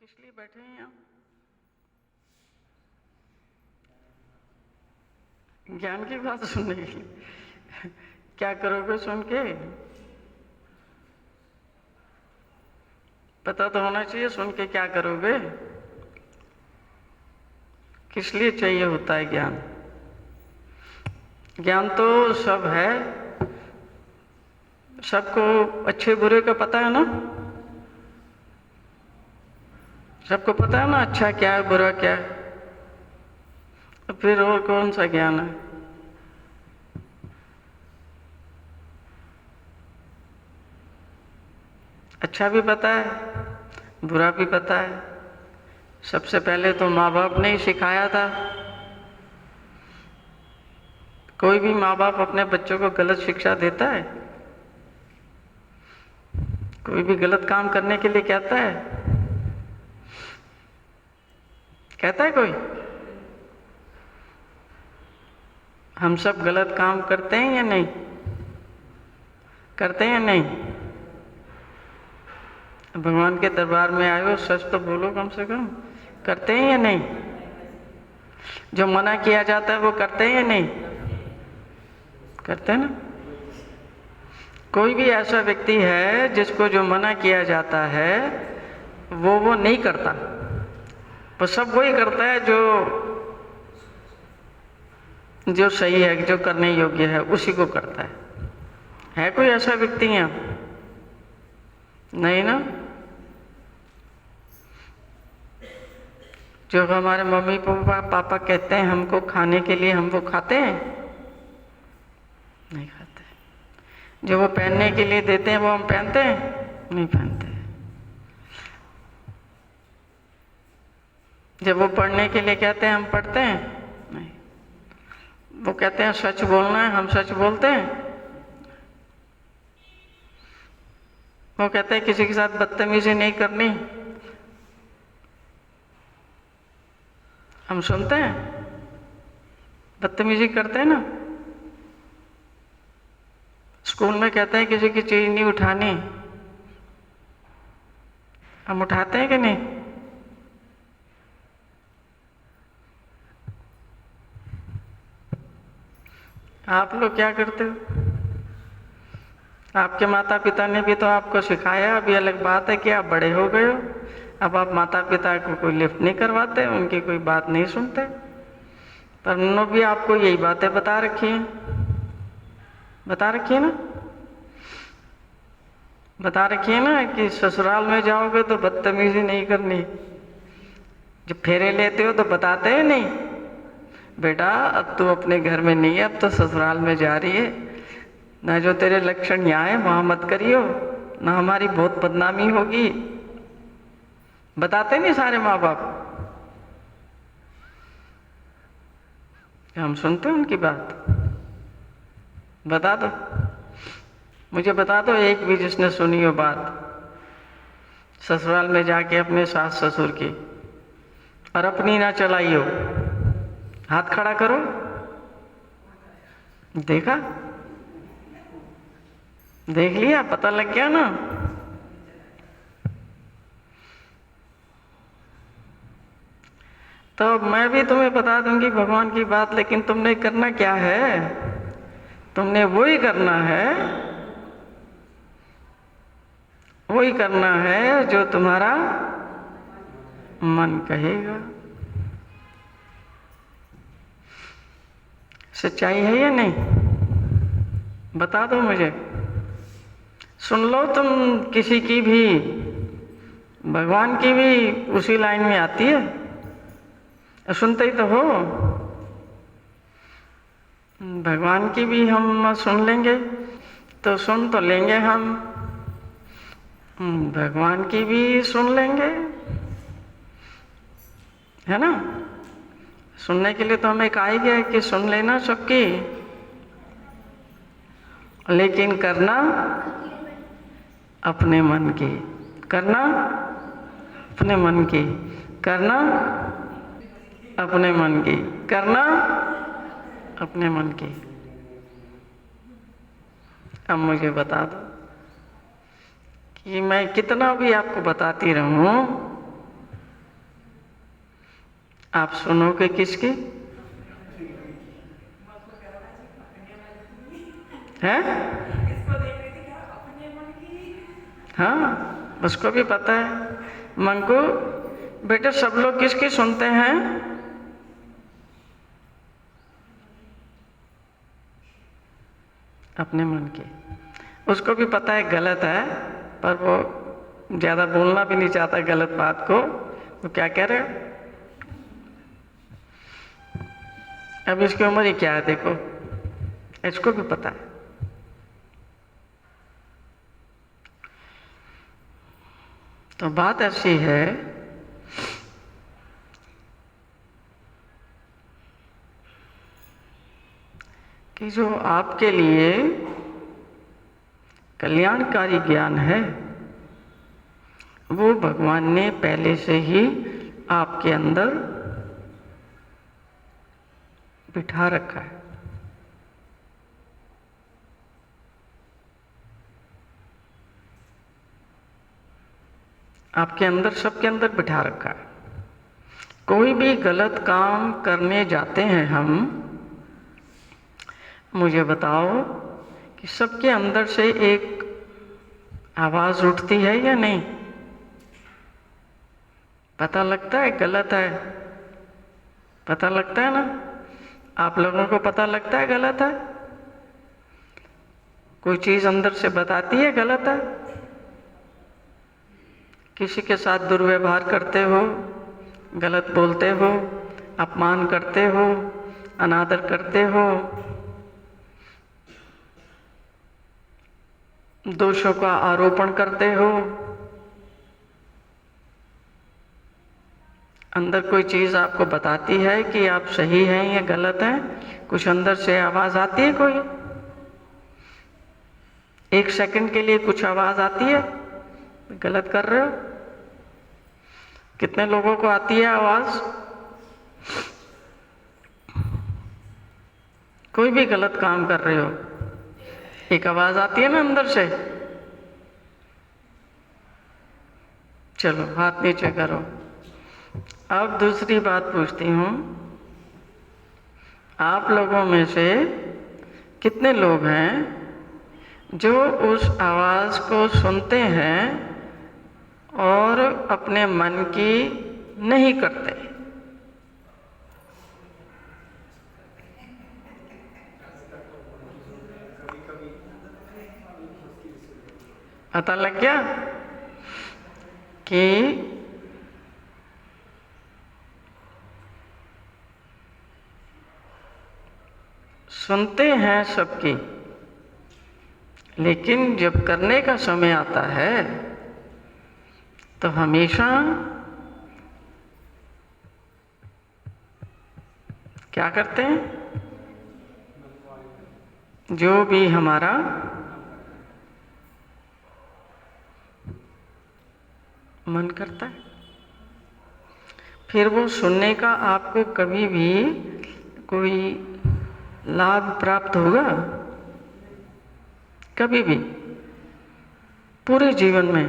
किस लिए बैठे हैं आप? ज्ञान की बात सुनने के लिए। क्या करोगे सुन के? पता तो होना चाहिए सुन के क्या करोगे। किस लिए चाहिए होता है ज्ञान? ज्ञान तो सब है, सबको अच्छे बुरे का पता है ना। सबको पता है ना अच्छा क्या है बुरा क्या है। तो फिर और कौन सा ज्ञान है? अच्छा भी पता है बुरा भी पता है। सबसे पहले तो माँ बाप ने ही सिखाया था। कोई भी माँ बाप अपने बच्चों को गलत शिक्षा देता है? कोई भी गलत काम करने के लिए कहता है? कहता है कोई? हम सब गलत काम करते हैं या नहीं? करते हैं या नहीं? भगवान के दरबार में आए हो, सच तो बोलो कम से कम। करते हैं या नहीं? जो मना किया जाता है वो करते हैं या नहीं? करते हैं ना। कोई भी ऐसा व्यक्ति है जिसको जो मना किया जाता है वो नहीं करता। वो सब वही करता है जो सही है, जो करने योग्य है उसी को करता है कोई ऐसा व्यक्ति यहाँ? नहीं ना। जो हमारे मम्मी पापा कहते हैं हमको खाने के लिए, हम वो खाते हैं? नहीं खाते। जो वो पहनने के लिए देते हैं वो हम पहनते हैं? नहीं पहनते। जब वो पढ़ने के लिए कहते हैं हम पढ़ते हैं? नहीं। वो कहते हैं सच बोलना है, हम सच बोलते हैं? वो कहते हैं किसी के साथ बदतमीजी नहीं करनी, हम सुनते हैं? बदतमीजी करते हैं ना। स्कूल में कहते हैं किसी की चीज नहीं उठानी, हम उठाते हैं कि नहीं? आप लोग क्या करते हो? आपके माता पिता ने भी तो आपको सिखाया। अभी अलग बात है कि आप बड़े हो गए हो, अब आप माता पिता को कोई लिफ्ट नहीं करवाते, उनकी कोई बात नहीं सुनते। पर उन्होंने भी आपको यही बातें बता रखी हैं, बता रखी है ना। बता रखी है ना कि ससुराल में जाओगे तो बदतमीजी नहीं करनी। जब फेरे लेते हो तो बताते हैं नहीं, बेटा अब तू अपने घर में नहीं है, अब तो ससुराल में जा रही है, ना जो तेरे लक्षण यहाँ है वहां मत करियो, ना हमारी बहुत बदनामी होगी। बताते नहीं सारे माँ बाप? हम सुनते हैं उनकी बात? बता दो, मुझे बता दो एक भी जिसने सुनी हो बात ससुराल में जाके अपने सास ससुर की, और अपनी ना चलाई हो। हाथ खड़ा करो। देखा? देख लिया? पता लग गया ना। तो मैं भी तुम्हें बता दूंगी भगवान की बात, लेकिन तुमने करना क्या है? तुमने वही करना है, वही करना है जो तुम्हारा मन कहेगा। सच्चाई है या नहीं? बता दो मुझे। सुन लो तुम किसी की भी, भगवान की भी उसी लाइन में आती है, सुनते ही तो हो। भगवान की भी हम सुन लेंगे तो सुन तो लेंगे हम, भगवान की भी सुन लेंगे, है ना। सुनने के लिए तो हमें कहा ही गया है कि सुन लेना सबकी, लेकिन करना अपने मन की, करना अपने मन की, करना अपने मन की, करना अपने मन की। अब मुझे बता दो कि मैं कितना भी आपको बताती रहूं, आप सुनोगे किसकी? हैं? हाँ, उसको भी पता है। मन को बेटे सब लोग किसकी सुनते हैं? अपने मन की। उसको भी पता है गलत है, पर वो ज्यादा बोलना भी नहीं चाहता गलत बात को। तो क्या कह रहे हो? अब इसकी उम्र ही क्या है देखो, इसको भी पता है। तो बात ऐसी है कि जो आपके लिए कल्याणकारी ज्ञान है वो भगवान ने पहले से ही आपके अंदर बिठा रखा है। आपके अंदर, सबके अंदर बिठा रखा है। कोई भी गलत काम करने जाते हैं हम, मुझे बताओ कि सबके अंदर से एक आवाज उठती है या नहीं? पता लगता है गलत है, पता लगता है ना? आप लोगों को पता लगता है गलत है? कोई चीज अंदर से बताती है गलत है? किसी के साथ दुर्व्यवहार करते हो, गलत बोलते हो, अपमान करते हो, अनादर करते हो, दोषों का आरोपण करते हो, अंदर कोई चीज आपको बताती है कि आप सही हैं या गलत हैं? कुछ अंदर से आवाज आती है कोई? एक सेकंड के लिए कुछ आवाज आती है गलत कर रहे हो? कितने लोगों को आती है आवाज? कोई भी गलत काम कर रहे हो, एक आवाज आती है ना अंदर से। चलो हाथ नीचे करो। अब दूसरी बात पूछती हूं, आप लोगों में से कितने लोग हैं जो उस आवाज को सुनते हैं और अपने मन की नहीं करते? पता लग गया कि सुनते हैं सबकी, लेकिन जब करने का समय आता है तो हमेशा क्या करते हैं? जो भी हमारा मन करता है, फिर वो सुनने का आपको कभी भी कोई लाभ प्राप्त होगा? कभी भी, पूरे जीवन में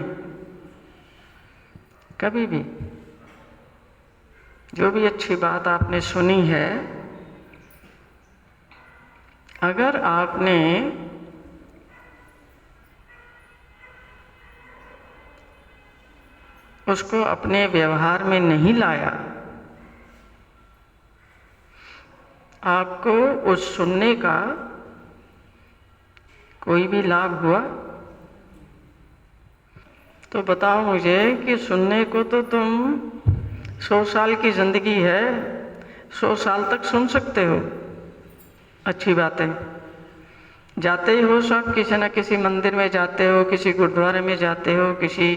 कभी भी। जो भी अच्छी बात आपने सुनी है, अगर आपने उसको अपने व्यवहार में नहीं लाया, आपको उस सुनने का कोई भी लाभ हुआ? तो बताओ मुझे कि सुनने को तो तुम 100 साल की जिंदगी है, 100 साल तक सुन सकते हो अच्छी बातें। जाते ही हो सब, किसी न किसी मंदिर में जाते हो, किसी गुरुद्वारे में जाते हो, किसी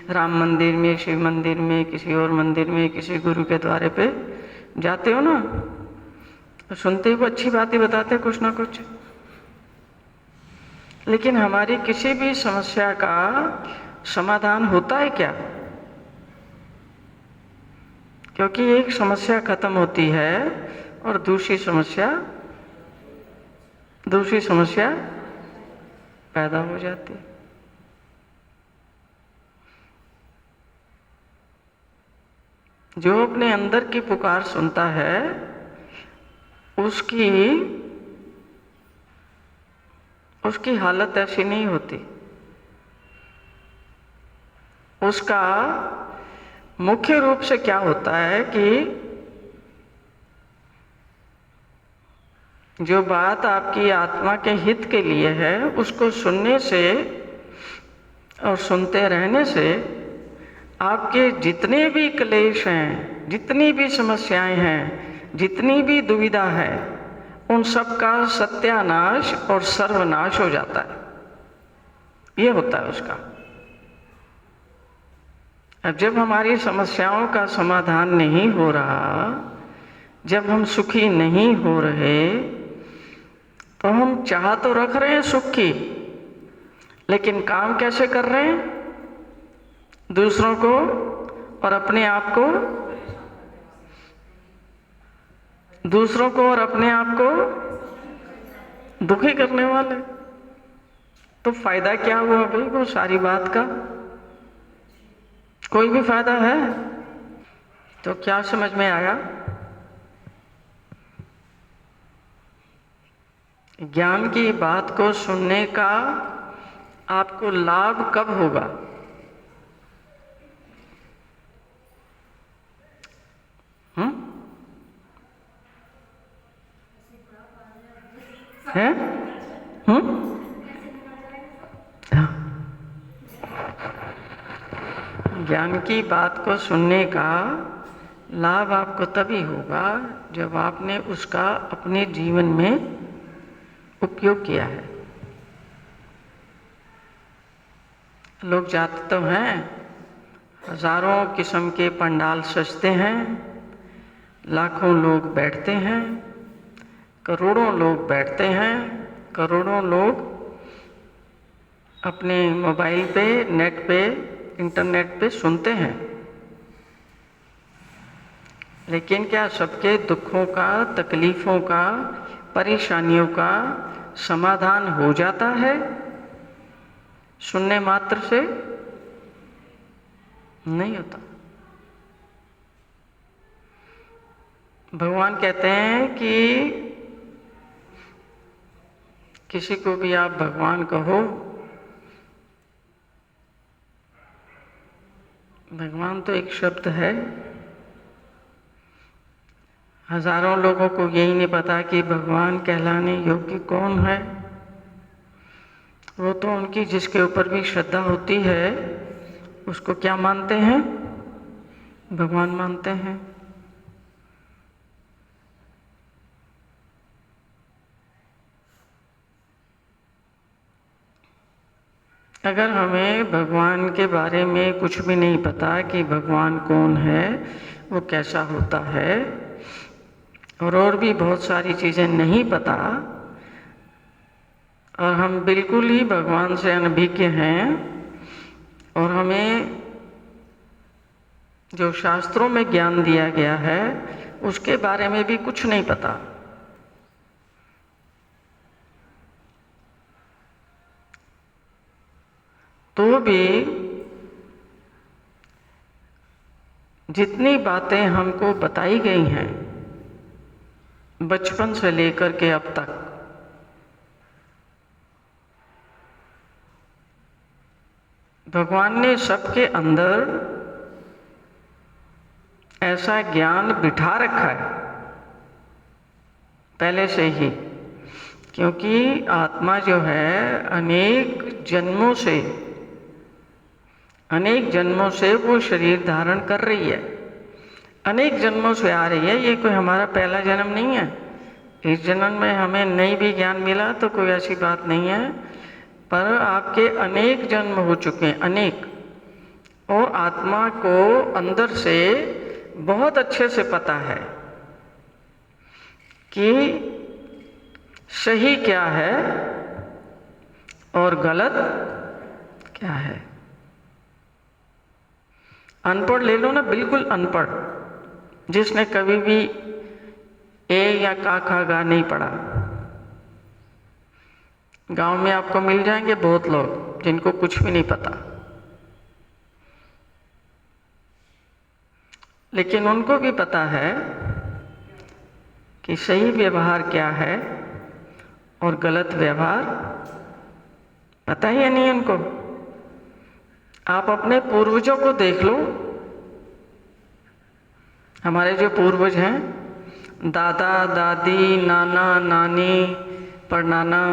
राम मंदिर में, शिव मंदिर में, किसी और मंदिर में, किसी गुरु के द्वारे पे जाते हो ना, तो सुनते ही वो अच्छी बातें बताते कुछ ना कुछ। लेकिन हमारी किसी भी समस्या का समाधान होता है क्या? क्योंकि एक समस्या खत्म होती है और दूसरी समस्या पैदा हो जाती है। जो अपने अंदर की पुकार सुनता है उसकी हालत ऐसी नहीं होती। उसका मुख्य रूप से क्या होता है कि जो बात आपकी आत्मा के हित के लिए है उसको सुनने से और सुनते रहने से आपके जितने भी क्लेश हैं, जितनी भी समस्याएं हैं, जितनी भी दुविधा है, उन सब का सत्यानाश और सर्वनाश हो जाता है। ये होता है उसका। अब जब हमारी समस्याओं का समाधान नहीं हो रहा, जब हम सुखी नहीं हो रहे, तो हम चाह तो रख रहे हैं सुख की, लेकिन काम कैसे कर रहे हैं? दूसरों को और अपने आप को, दूसरों को और अपने आप को दुखी करने वाले। तो फायदा क्या हुआ भाई वो सारी बात का? कोई भी फायदा है? तो क्या समझ में आया? ज्ञान की बात को सुनने का आपको लाभ कब होगा? है? ज्ञान की बात को सुनने का लाभ आपको तभी होगा जब आपने उसका अपने जीवन में उपयोग किया है। लोग जाते तो हैं, हजारों किस्म के पंडाल सजते हैं, लाखों लोग बैठते हैं, करोड़ों लोग बैठते हैं, करोड़ों लोग अपने मोबाइल पे, नेट पे, इंटरनेट पे सुनते हैं। लेकिन क्या सबके दुखों का, तकलीफ़ों का, परेशानियों का समाधान हो जाता है सुनने मात्र से? नहीं होता। भगवान कहते हैं कि किसी को भी आप भगवान कहो, भगवान तो एक शब्द है। हजारों लोगों को यही नहीं पता कि भगवान कहलाने योग्य कौन है। वो तो उनकी जिसके ऊपर भी श्रद्धा होती है उसको क्या मानते हैं? भगवान मानते हैं। अगर हमें भगवान के बारे में कुछ भी नहीं पता कि भगवान कौन है, वो कैसा होता है, और भी बहुत सारी चीज़ें नहीं पता, और हम बिल्कुल ही भगवान से अनभिज्ञ हैं, और हमें जो शास्त्रों में ज्ञान दिया गया है उसके बारे में भी कुछ नहीं पता, तो भी जितनी बातें हमको बताई गई हैं बचपन से लेकर के अब तक, भगवान ने सबके अंदर ऐसा ज्ञान बिठा रखा है पहले से ही, क्योंकि आत्मा जो है अनेक जन्मों से वो शरीर धारण कर रही है, अनेक जन्मों से आ रही है। ये कोई हमारा पहला जन्म नहीं है। इस जन्म में हमें नहीं भी ज्ञान मिला तो कोई ऐसी बात नहीं है, पर आपके अनेक जन्म हो चुके हैं, अनेक। और आत्मा को अंदर से बहुत अच्छे से पता है कि सही क्या है और गलत क्या है। अनपढ़ ले लो ना, बिल्कुल अनपढ़, जिसने कभी भी ए या का खा गा नहीं पढ़ा, गांव में आपको मिल जाएंगे बहुत लोग जिनको कुछ भी नहीं पता। लेकिन उनको भी पता है कि सही व्यवहार क्या है और गलत व्यवहार पता ही नहीं उनको। आप अपने पूर्वजों को देख लो। हमारे जो पूर्वज हैं, दादा दादी, नाना नानी, परनाना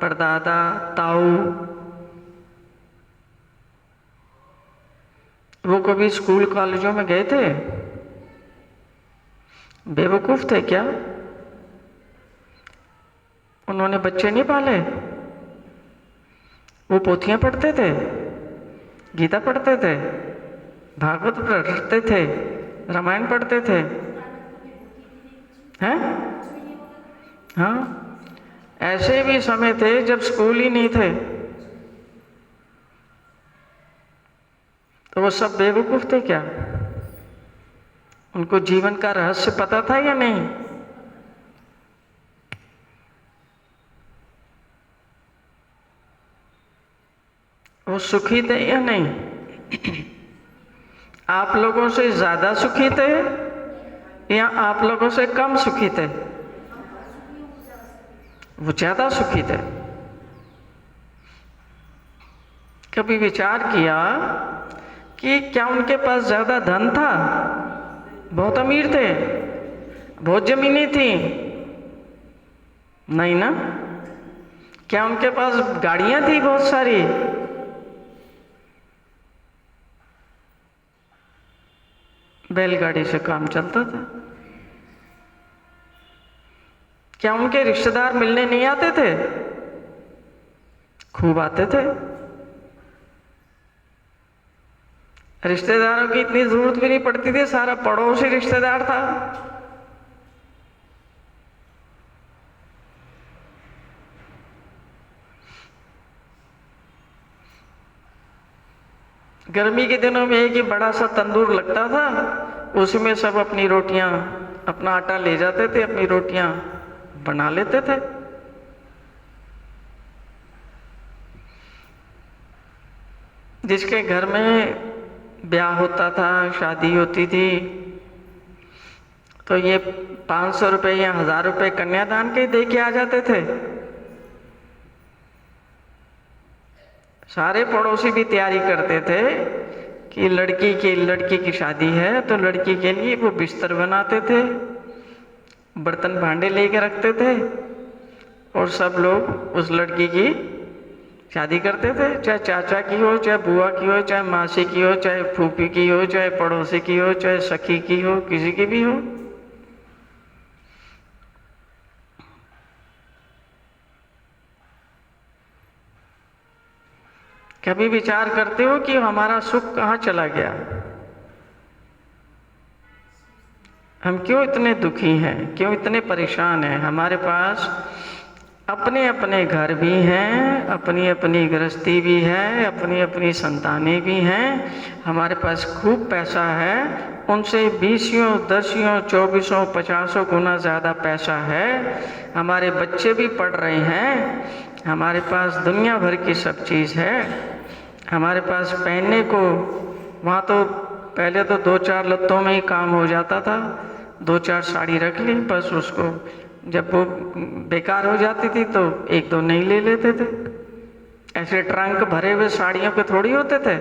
परदादा, ताऊ, वो कभी स्कूल कॉलेजों में गए थे? बेवकूफ थे क्या? उन्होंने बच्चे नहीं पाले? वो पोथियां पढ़ते थे, गीता पढ़ते थे, भागवत पढ़ते थे, रामायण पढ़ते थे, हैं? हाँ, ऐसे भी समय थे जब स्कूल ही नहीं थे, तो वो सब बेवकूफ थे क्या? उनको जीवन का रहस्य पता था या नहीं? वो सुखी थे या नहीं? आप लोगों से ज्यादा सुखी थे या आप लोगों से कम सुखी थे? वो ज्यादा सुखी थे। कभी विचार किया कि क्या उनके पास ज्यादा धन था? बहुत अमीर थे? बहुत जमीनें थी? नहीं ना। क्या उनके पास गाड़ियां थी बहुत सारी? बैलगाड़ी से काम चलता था। क्या उनके रिश्तेदार मिलने नहीं आते थे? खूब आते थे। रिश्तेदारों की इतनी जरूरत भी नहीं पड़ती थी, सारा पड़ोस ही रिश्तेदार था। गर्मी के दिनों में एक ही बड़ा सा तंदूर लगता था, उसमें सब अपनी रोटियां, अपना आटा ले जाते थे, अपनी रोटियां बना लेते थे। जिसके घर में ब्याह होता था, शादी होती थी, तो ये 500 रुपये या 1000 रुपये कन्यादान के दे के आ जाते थे। सारे पड़ोसी भी तैयारी करते थे कि लड़की की शादी है, तो लड़की के लिए वो बिस्तर बनाते थे, बर्तन भांडे लेके रखते थे, और सब लोग उस लड़की की शादी करते थे। चाहे चाचा की हो, चाहे बुआ की हो, चाहे मासी की हो, चाहे फूफी की हो, चाहे पड़ोसी की हो, चाहे सखी की हो, किसी की भी हो। कभी विचार करते हो कि हमारा सुख कहाँ चला गया? हम क्यों इतने दुखी हैं, क्यों इतने परेशान हैं? हमारे पास अपने अपने घर भी हैं, अपनी अपनी गृहस्थी भी है, अपनी अपनी संतानें भी हैं, हमारे पास खूब पैसा है, उनसे 20, 10, 24, 50 गुना ज़्यादा पैसा है, हमारे बच्चे भी पढ़ रहे हैं, हमारे पास दुनिया भर की सब चीज़ है, हमारे पास पहनने को, वहाँ तो पहले तो 2-4 लत्तों में ही काम हो जाता था, 2-4 साड़ी रख ली बस, उसको जब वो बेकार हो जाती थी तो 1-2 नहीं ले लेते थे। ऐसे ट्रंक भरे हुए साड़ियों के थोड़ी होते थे।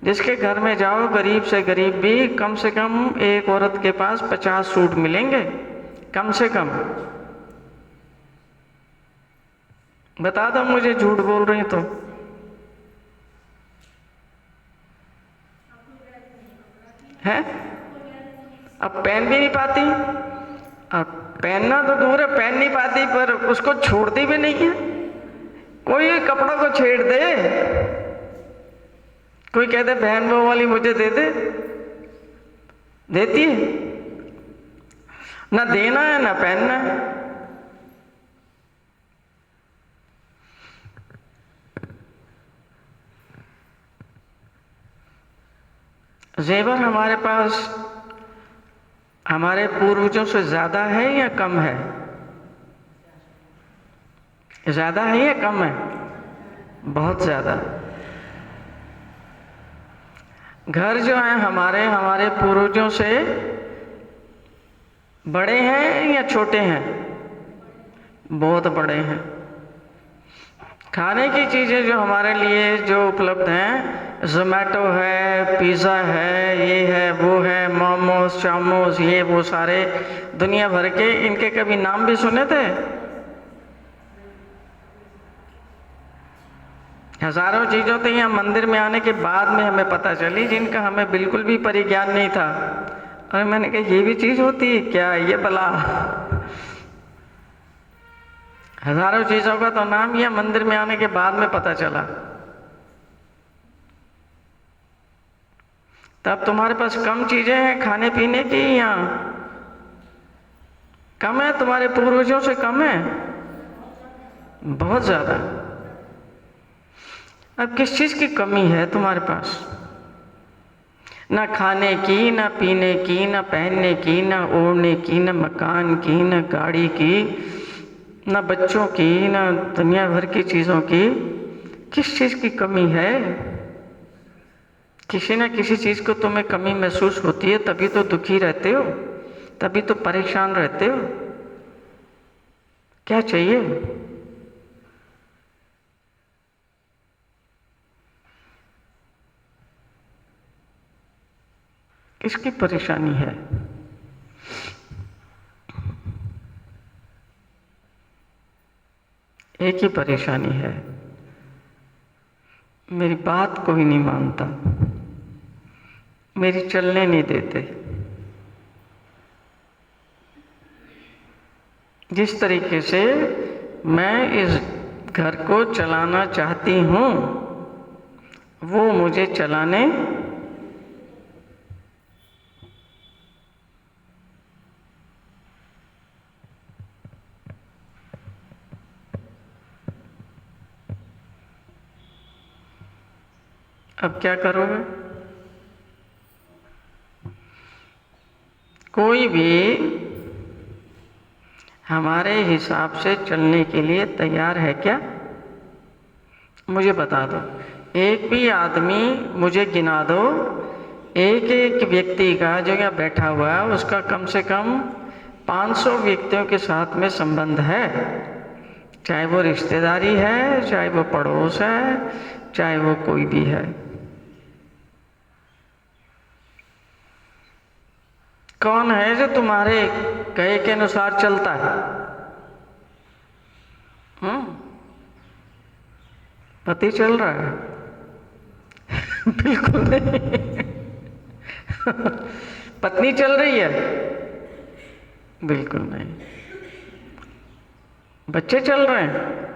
जिसके घर में जाओ, गरीब से गरीब भी कम से कम एक औरत के पास 50 सूट मिलेंगे, कम से कम। बता दो मुझे, झूठ बोल रही तो। है? अब पहन भी नहीं पाती, अब पहनना तो दूर है, पहन नहीं पाती, पर उसको छोड़ती भी नहीं है। कोई कपड़ों को छेड़ दे, कोई कहते बहन वो वाली मुझे दे दे, देती है? ना देना है ना पहनना है। जेवर हमारे पास हमारे पूर्वजों से ज्यादा है या कम है? ज्यादा है या कम है? बहुत ज्यादा। घर जो है हमारे हमारे पूर्वजों से बड़े हैं या छोटे हैं? बहुत बड़े हैं। खाने की चीज़ें जो हमारे लिए जो उपलब्ध हैं, जोमेटो है, पिज़्ज़ा है, ये है, वो है, मोमोज, चामोज, ये वो सारे दुनिया भर के, इनके कभी नाम भी सुने थे? हजारों चीज़ों तो यहाँ मंदिर में आने के बाद में हमें पता चली, जिनका हमें बिल्कुल भी परिज्ञान नहीं था। और मैंने कहा ये भी चीज़ होती है क्या, ये भला। हजारों चीज़ों का तो नाम यह मंदिर में आने के बाद में पता चला। तब तुम्हारे पास कम चीज़ें हैं खाने पीने की, या कम है? तुम्हारे पूर्वजों से कम है? बहुत ज़्यादा। अब किस चीज़ की कमी है तुम्हारे पास? ना खाने की, ना पीने की, ना पहनने की, ना ओढ़ने की, ना मकान की, ना गाड़ी की, ना बच्चों की, ना दुनिया भर की चीज़ों की। किस चीज़ की कमी है? किसी ना किसी चीज़ को तुम्हें कमी महसूस होती है, तभी तो दुखी रहते हो, तभी तो परेशान रहते हो। क्या चाहिए? किसकी परेशानी है? एक ही परेशानी है, मेरी बात कोई नहीं मानता, मेरी चलने नहीं देते। जिस तरीके से मैं इस घर को चलाना चाहती हूँ, वो मुझे चलाने अब क्या करोगे? कोई भी हमारे हिसाब से चलने के लिए तैयार है क्या? मुझे बता दो। एक भी आदमी मुझे गिना दो, एक एक व्यक्ति का जो यहाँ बैठा हुआ है उसका कम से कम 500 व्यक्तियों के साथ में संबंध है। चाहे वो रिश्तेदारी है, चाहे वो पड़ोस है, चाहे वो कोई भी है। कौन है जो तुम्हारे कहे के अनुसार चलता है? पति चल रहा है? बिल्कुल नहीं। पत्नी चल रही है? बिल्कुल नहीं। बच्चे चल रहे हैं?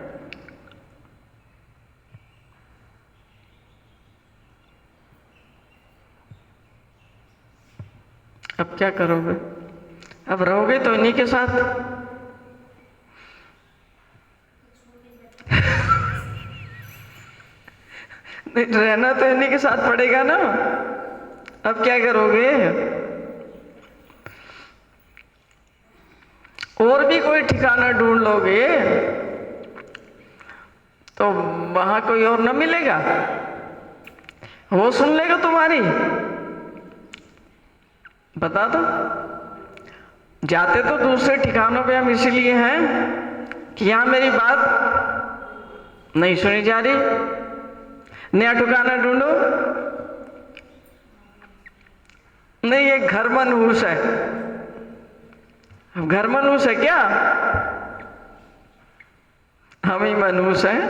अब क्या करोगे? अब रहोगे तो इन्हीं के साथ। नहीं, रहना तो इन्हीं के साथ पड़ेगा ना। अब क्या करोगे? और भी कोई ठिकाना ढूंढ लोगे तो वहां कोई और न मिलेगा, वो सुन लेगा तुम्हारी। बता दो। जाते तो दूसरे ठिकानों पे हम इसीलिए हैं कि यहां मेरी बात नहीं सुनी जा रही, नया ठिकाना ढूंढो। नहीं, ये घर मनहूस है। अब घर मनहूस है क्या? हम ही मनहूस हैं।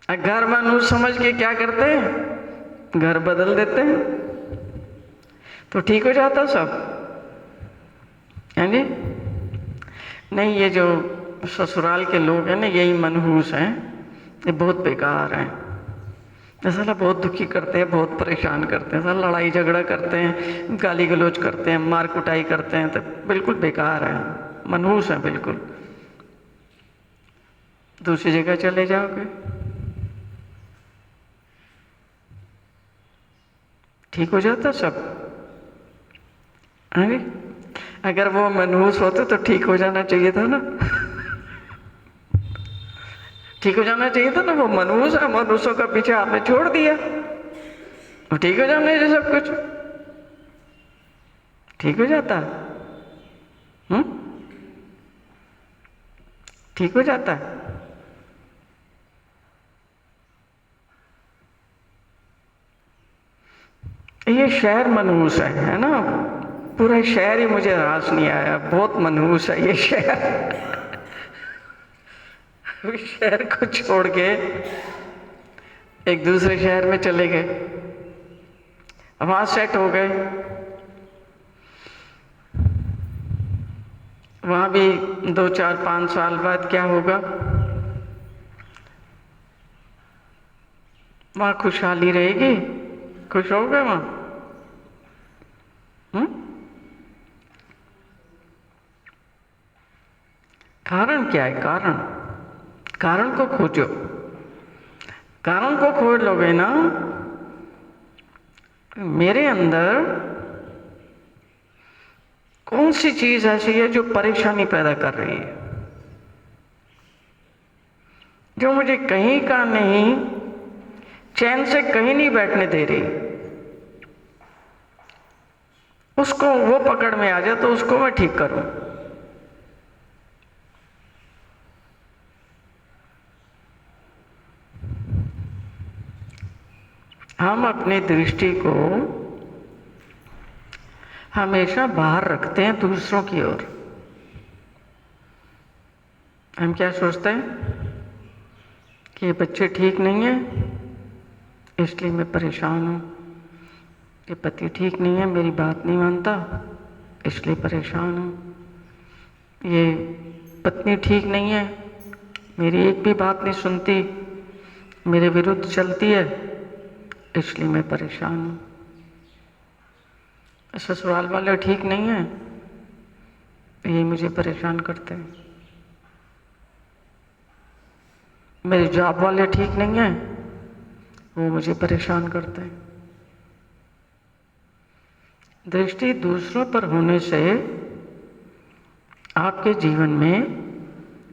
घर मनहूस समझ के क्या करते हैं? घर बदल देते हैं, तो ठीक हो जाता सब, है नी? नहीं, ये जो ससुराल के लोग हैं ना, यही मनहूस हैं, ये बहुत बेकार हैं। साला बहुत दुखी करते हैं, बहुत परेशान करते हैं, साला लड़ाई झगड़ा करते हैं, गाली गलौज करते हैं, मार कुटाई करते हैं, तो बिल्कुल बेकार हैं, मनहूस हैं बिल्कुल। दूसरी जगह चले जाओगे, ठीक हो जाता सब। अरे अगर वो मनहूस होते तो ठीक हो जाना चाहिए था ना। ठीक हो जाना चाहिए था ना। वो मनुष्य है, मनुष्यों का पीछे आपने छोड़ दिया। वो ठीक हो जाने चाहिए, सब कुछ ठीक हो जाता। ठीक हो जाता। ये शहर मनहूस है ना। पूरा शहर ही मुझे रास नहीं आया, बहुत मनहूस है ये शहर। उस शहर को छोड़ के एक दूसरे शहर में चले गए, वहां सेट हो गए। वहां भी 2, 4, 5 साल बाद क्या होगा, वहां खुशहाली रहेगी, खुश हो गए वहां। कारण क्या है? कारण को खोजो। कारण को खोज लोगे ना, मेरे अंदर कौन सी चीज ऐसी है जो परेशानी पैदा कर रही है, जो मुझे कहीं का नहीं, चैन से कहीं नहीं बैठने दे रही। उसको वो पकड़ में आ जाए तो उसको मैं ठीक करूं। हम अपनी दृष्टि को हमेशा बाहर रखते हैं, दूसरों की ओर। हम क्या सोचते हैं कि ये बच्चे ठीक नहीं है इसलिए मैं परेशान हूं, ये पति ठीक नहीं है, मेरी बात नहीं मानता इसलिए परेशान हूं, ये पत्नी ठीक नहीं है, मेरी एक भी बात नहीं सुनती, मेरे विरुद्ध चलती है इसलिए मैं परेशान हूं, ससुराल वाले ठीक नहीं है ये मुझे परेशान करते हैं, मेरे जॉब वाले ठीक नहीं है वो मुझे परेशान करते हैं। दृष्टि दूसरों पर होने से आपके जीवन में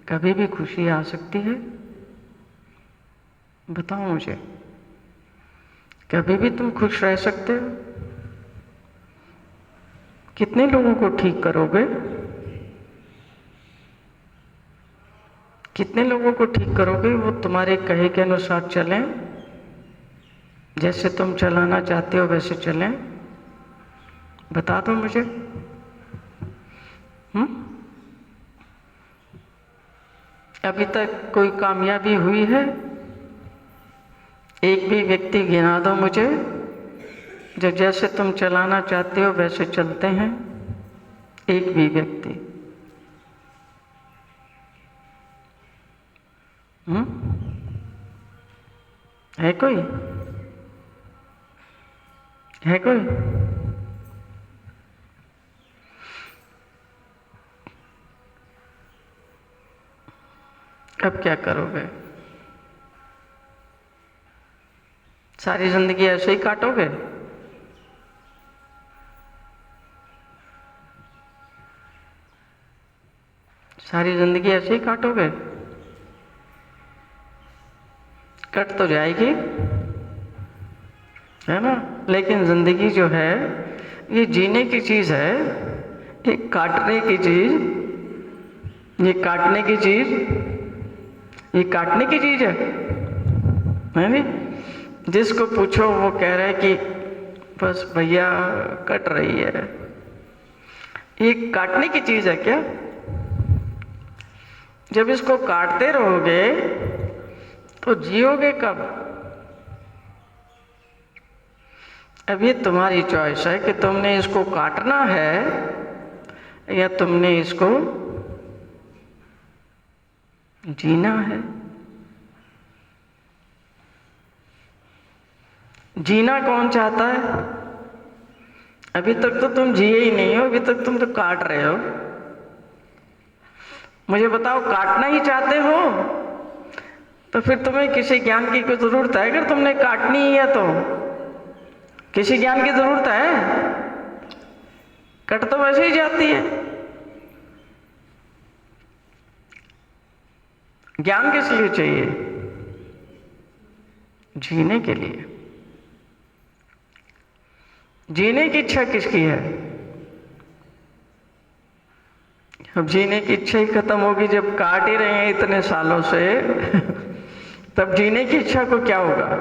कभी भी खुशी आ सकती है? बताओ मुझे, कभी भी तुम खुश रह सकते हो? कितने लोगों को ठीक करोगे? कितने लोगों को ठीक करोगे वो तुम्हारे कहे के अनुसार चलें, जैसे तुम चलाना चाहते हो वैसे चलें? बता दो मुझे। अभी तक कोई कामयाबी हुई है? एक भी व्यक्ति गिना दो मुझे जो जैसे तुम चलाना चाहते हो वैसे चलते हैं, एक भी व्यक्ति। है कोई? है कोई? अब क्या करोगे? सारी जिंदगी ऐसे ही काटोगे? सारी जिंदगी ऐसे ही काटोगे? कट तो जाएगी, है ना? लेकिन जिंदगी जो है ये जीने की चीज है, ये काटने की चीज, ये काटने की चीज, ये काटने की चीज है नहीं? जिसको पूछो वो कह रहा है कि बस भैया कट रही है। ये काटने की चीज है क्या? जब इसको काटते रहोगे तो जियोगे कब? अब ये तुम्हारी चॉइस है कि तुमने इसको काटना है या तुमने इसको जीना है। जीना कौन चाहता है? अभी तक तो तुम जिए ही नहीं हो, अभी तक तुम तो काट रहे हो। मुझे बताओ, काटना ही चाहते हो तो फिर तुम्हें किसी ज्ञान की कोई जरूरत है? अगर तुमने काटनी ही है तो किसी ज्ञान की जरूरत है? कट तो वैसे ही जाती है। ज्ञान किस लिए चाहिए? जीने के लिए। जीने की इच्छा किसकी है? अब जीने की इच्छा ही खत्म होगी जब काट ही रहे हैं इतने सालों से तब जीने की इच्छा को क्या होगा?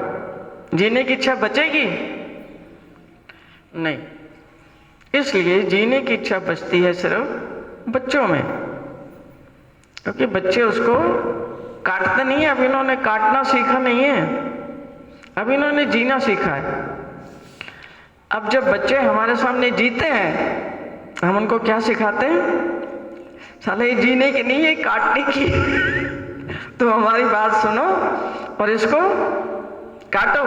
जीने की इच्छा बचेगी नहीं। इसलिए जीने की इच्छा बचती है सिर्फ बच्चों में, क्योंकि बच्चे उसको काटते नहीं है। अब इन्होंने काटना सीखा नहीं है, अब इन्होंने जीना सीखा है। अब जब बच्चे हमारे सामने जीते हैं हम उनको क्या सिखाते हैं? साले ये जीने की नहीं है, काटने की तो हमारी बात सुनो और इसको काटो।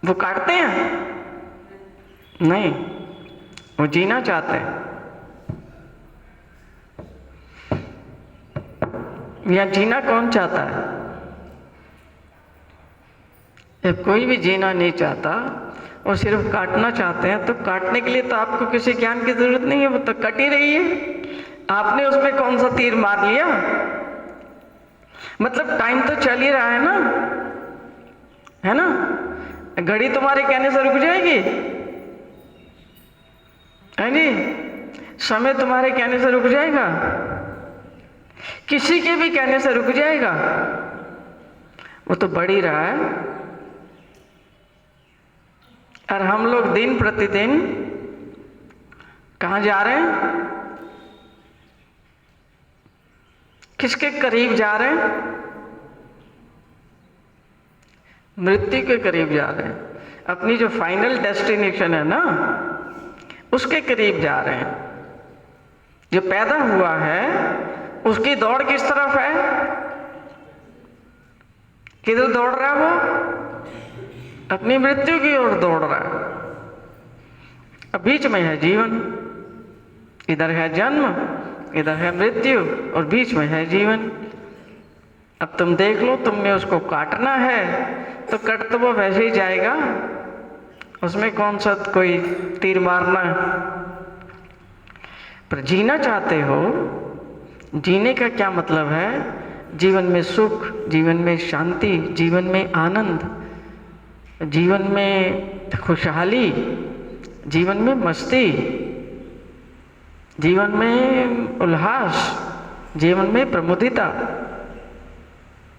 वो काटते हैं नहीं, वो जीना चाहते हैं। या जीना कौन चाहता है? जब कोई भी जीना नहीं चाहता और सिर्फ काटना चाहते हैं, तो काटने के लिए तो आपको किसी ज्ञान की जरूरत नहीं है, वो तो कट ही रही है। आपने उसमें कौन सा तीर मार लिया? मतलब टाइम तो चल ही रहा है ना, है ना? घड़ी तुम्हारे कहने से रुक जाएगी? है जी? समय तुम्हारे कहने से रुक जाएगा? किसी के भी कहने से रुक जाएगा? वो तो बढ़ ही रहा है। और हम लोग दिन प्रतिदिन कहां जा रहे हैं? किसके करीब जा रहे हैं? मृत्यु के करीब जा रहे हैं। अपनी जो फाइनल डेस्टिनेशन है ना, उसके करीब जा रहे हैं। जो पैदा हुआ है उसकी दौड़ किस तरफ है? किधर दौड़ रहा है वो? अपनी मृत्यु की ओर दौड़ रहा है। अब बीच में है जीवन, इधर है जन्म, इधर है मृत्यु और बीच में है जीवन। अब तुम देख लो, तुमने उसको काटना है तो कट तो वो वैसे ही जाएगा, उसमें कौन सा कोई तीर मारना है। पर जीना चाहते हो, जीने का क्या मतलब है? जीवन में सुख, जीवन में शांति, जीवन में आनंद, जीवन में खुशहाली, जीवन में मस्ती, जीवन में उल्लास, जीवन में प्रमुदिता,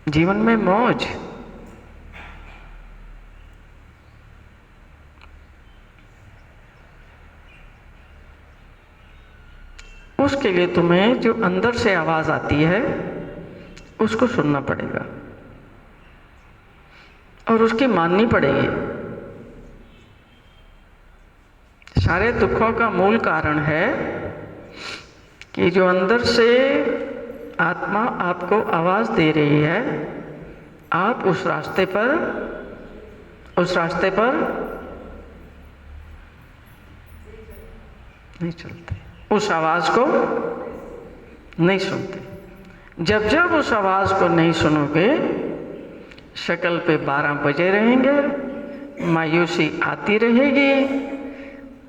जीवन में मौज। उसके लिए तुम्हें जो अंदर से आवाज आती है उसको सुनना पड़ेगा और उसकी माननी पड़ेगी। सारे दुखों का मूल कारण है कि जो अंदर से आत्मा आपको आवाज दे रही है, आप उस रास्ते पर नहीं चलते, उस आवाज को नहीं सुनते। जब जब उस आवाज को नहीं सुनोगे, शक्ल पे 12 बजे रहेंगे, मायूसी आती रहेगी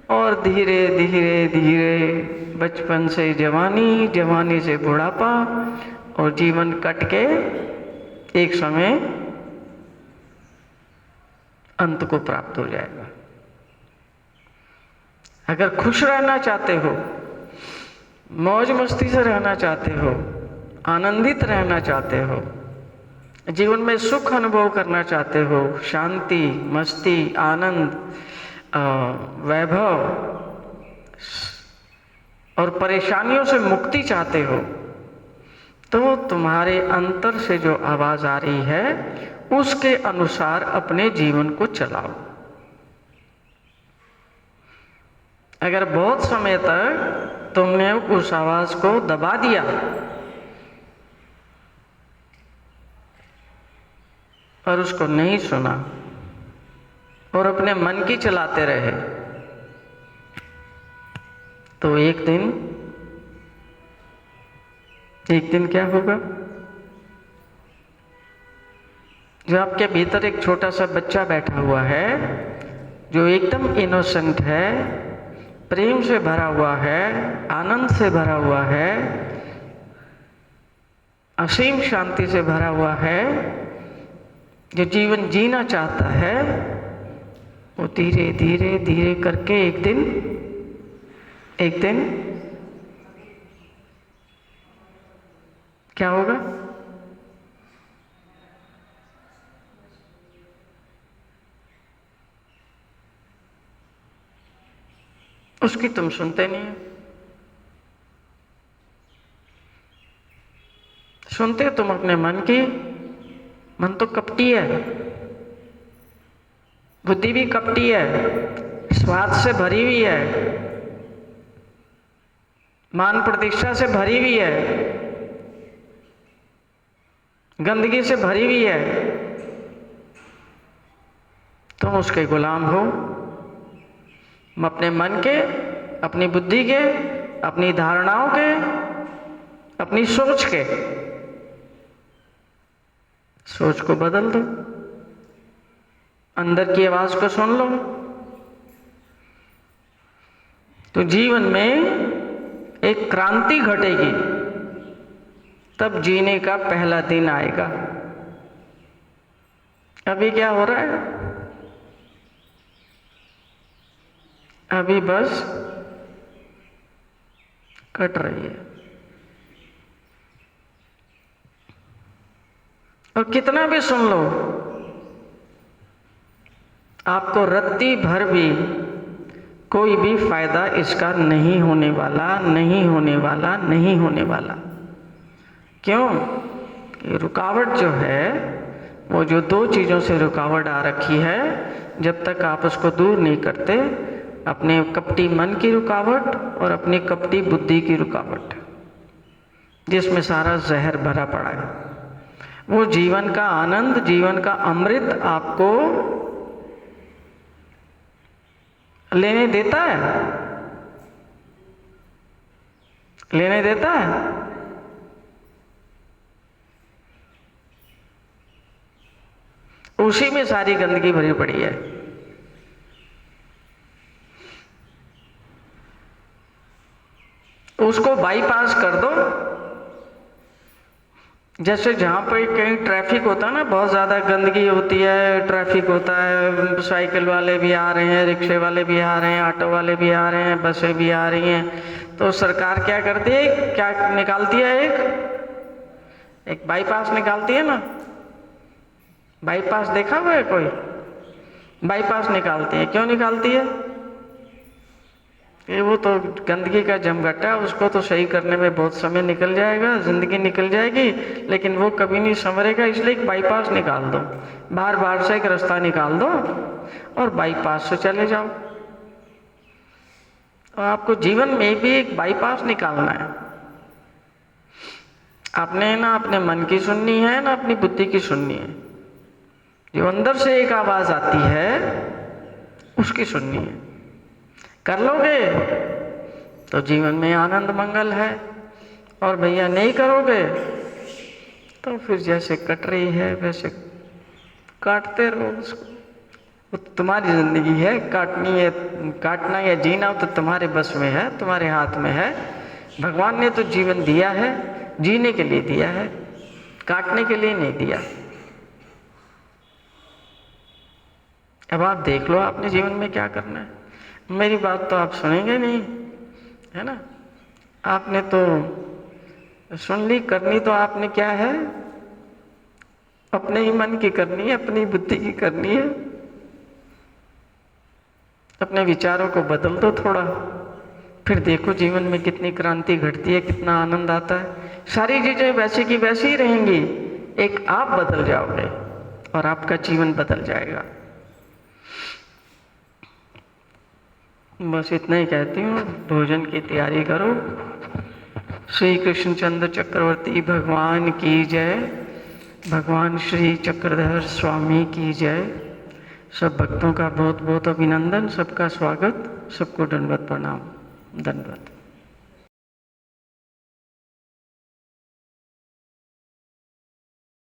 और धीरे धीरे धीरे बचपन से जवानी, जवानी से बुढ़ापा और जीवन कट के एक समय अंत को प्राप्त हो जाएगा। अगर खुश रहना चाहते हो, मौज मस्ती से रहना चाहते हो, आनंदित रहना चाहते हो, जीवन में सुख अनुभव करना चाहते हो, शांति, मस्ती, आनंद, वैभव और परेशानियों से मुक्ति चाहते हो, तो तुम्हारे अंतर से जो आवाज आ रही है उसके अनुसार अपने जीवन को चलाओ। अगर बहुत समय तक तुमने उस आवाज को दबा दिया और उसको नहीं सुना और अपने मन की चलाते रहे, तो एक दिन क्या होगा? जो आपके भीतर एक छोटा सा बच्चा बैठा हुआ है, जो एकदम इनोसेंट है, प्रेम से भरा हुआ है, आनंद से भरा हुआ है, असीम शांति से भरा हुआ है, जो जीवन जीना चाहता है, वो धीरे धीरे धीरे करके एक दिन क्या होगा? उसकी तुम सुनते नहीं हो। सुनते तुम अपने मन की। मन तो कपटी है, बुद्धि भी कपटी है, स्वार्थ से भरी हुई है, मान प्रतिष्ठा से भरी हुई है, गंदगी से भरी हुई है। तुम उसके गुलाम हो। अपने मन के, अपनी बुद्धि के, अपनी धारणाओं के, अपनी सोच के। सोच को बदल दो, अंदर की आवाज को सुन लो, तो जीवन में एक क्रांति घटेगी। तब जीने का पहला दिन आएगा। अभी क्या हो रहा है? अभी बस कट रही है। और कितना भी सुन लो, आपको रत्ती भर भी कोई भी फायदा इसका नहीं होने वाला, नहीं होने वाला, नहीं होने वाला। क्यों? कि रुकावट जो है, वो जो दो चीज़ों से रुकावट आ रखी है, जब तक आप उसको दूर नहीं करते, अपने कपटी मन की रुकावट और अपनी कपटी बुद्धि की रुकावट, जिसमें सारा जहर भरा पड़ा है, वो जीवन का आनंद, जीवन का अमृत आपको लेने देता है? लेने देता है? उसी में सारी गंदगी भरी पड़ी है। उसको बाईपास कर दो। जैसे जहाँ पे कहीं ट्रैफिक होता है ना, बहुत ज़्यादा गंदगी होती है, ट्रैफिक होता है, साइकिल वाले भी आ रहे हैं, रिक्शे वाले भी आ रहे हैं, ऑटो वाले भी आ रहे हैं, बसें भी आ रही हैं, तो सरकार क्या करती है? क्या निकालती है? एक बाईपास निकालती है ना। बाईपास देखा हुआ है कोई? बाईपास निकालती है। क्यों निकालती है? ये वो तो गंदगी का जमघटा है, उसको तो सही करने में बहुत समय निकल जाएगा, जिंदगी निकल जाएगी, लेकिन वो कभी नहीं संवरेगा। इसलिए एक बाईपास निकाल दो, बाहर बाहर से एक रास्ता निकाल दो और बाईपास से चले जाओ। और आपको जीवन में भी एक बाईपास निकालना है। आपने ना अपने मन की सुननी है, ना अपनी बुद्धि की सुननी है। जो अंदर से एक आवाज आती है, उसकी सुननी है। कर लोगे तो जीवन में आनंद मंगल है, और भैया नहीं करोगे तो फिर जैसे कट रही है वैसे काटते रहो उसको। वो तुम्हारी जिंदगी है, काटनी है, काटना या जीना तो तुम्हारे बस में है, तुम्हारे हाथ में है। भगवान ने तो जीवन दिया है, जीने के लिए दिया है, काटने के लिए नहीं दिया। अब आप देख लो आपने जीवन में क्या करना है। मेरी बात तो आप सुनेंगे नहीं, है ना। आपने तो सुन ली, करनी तो आपने क्या है? अपने ही मन की करनी है, अपनी बुद्धि की करनी है। अपने विचारों को बदल दो थोड़ा, फिर देखो जीवन में कितनी क्रांति घटती है, कितना आनंद आता है। सारी चीजें वैसी की वैसी ही रहेंगी, एक आप बदल जाओगे और आपका जीवन बदल जाएगा। बस इतना ही कहती हूँ, भोजन की तैयारी करो। श्री कृष्णचंद्र चक्रवर्ती भगवान की जय, भगवान श्री चक्रधर स्वामी की जय। सब भक्तों का बहुत बहुत अभिनंदन, सबका स्वागत, सबको दंडवत प्रणाम, दंडवत।